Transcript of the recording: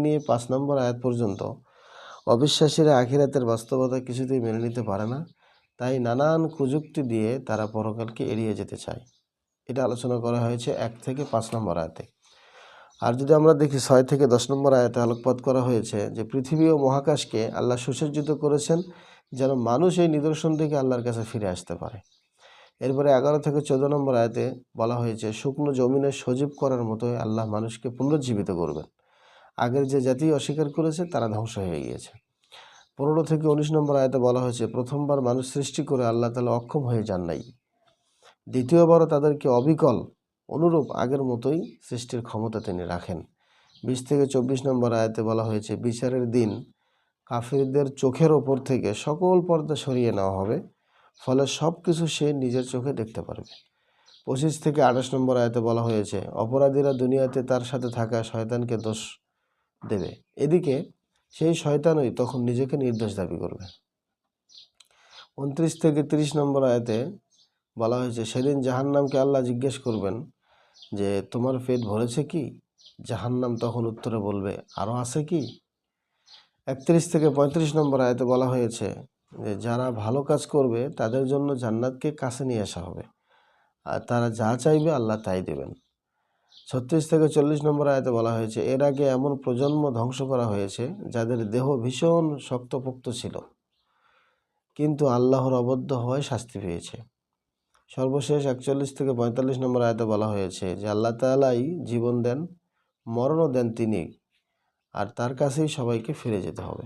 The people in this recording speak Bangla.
নিয়ে 5 নম্বর আয়াত পর্যন্ত অবিশ্বাসীরা আখিরাতের বাস্তবতা কিছুতেই মেনে নিতে পারে না, তাই নানান কুযুক্তি দিয়ে তারা পরকালকে এড়িয়ে যেতে চায়। এটা আলোচনা করা হয়েছে 1 থেকে 5 নম্বর আয়াতে। আর যদি আমরা দেখি 6 থেকে 10 নম্বর আয়াতে আলোকপাত করা হয়েছে যে পৃথিবী ও মহাকাশকে আল্লাহ সুসজ্জিত করেছেন যেন মানুষ এই নিদর্শন থেকে আল্লাহর কাছে ফিরে আসতে পারে। এরপরে 11 থেকে 14 নম্বর আয়াতে বলা হয়েছে শুকনো জমিনে সজীব করার মতোই আল্লাহ মানুষকে পুনরুজ্জীবিত করবেন। আগের যে জাতি অস্বীকার করেছে তারা ধ্বংস হয়ে গিয়েছে। 15 থেকে 19 নম্বর আয়াতে বলা হয়েছে প্রথমবার মানুষ সৃষ্টি করে আল্লাহ তাআলা অক্ষম হয়ে যান নাই, দ্বিতীয়বারও তাদেরকে অবিকল অনুরূপ আগের মতোই সৃষ্টির ক্ষমতা তিনি রাখেন। 20 থেকে 24 নম্বর আয়াতে বলা হয়েছে বিচারের দিন কাফিরদের চোখের ওপর থেকে সকল পর্দা সরিয়ে নেওয়া হবে, ফলে সব কিছু সে নিজের চোখে দেখতে পারবে। 25 থেকে 28 নম্বর আয়াতে বলা হয়েছে অপরাধীরা দুনিয়াতে তার সাথে থাকা শয়তানকে দোষ দেবে, এদিকে সেই শয়তানই তখন নিজেকে নির্দোষ দাবি করবে। 29 থেকে 30 নম্বর আয়াতে বলা হয়েছে সেদিন জাহান্নামকে আল্লাহ জিজ্ঞেস করবেন যে তোমার পেট ভরেছে কি? জাহান্নাম তখন উত্তরে বলবে আরও আছে কি? 31 থেকে 35 নম্বর আয়াতে বলা হয়েছে যে যারা ভালো কাজ করবে তাদের জন্য জান্নাতকে কাছে নিয়ে আসা হবে, আর তারা যা চাইবে আল্লাহ তাই দেবেন। 36 থেকে 40 নম্বর আয়াতে বলা হয়েছে এর আগে এমন প্রজন্ম ধ্বংস করা হয়েছে যাদের দেহ ভীষণ শক্তপোক্ত ছিল, কিন্তু আল্লাহর অবদ্ধ হওয়ায় শাস্তি পেয়েছে। সর্বশেষ 41 থেকে 45 নম্বর আয়াতে বলা হয়েছে যে আল্লাহ তাআলাই জীবন দেন, মরণও দেন তিনি, আর তার কাছেই সবাইকে ফিরে যেতে হবে।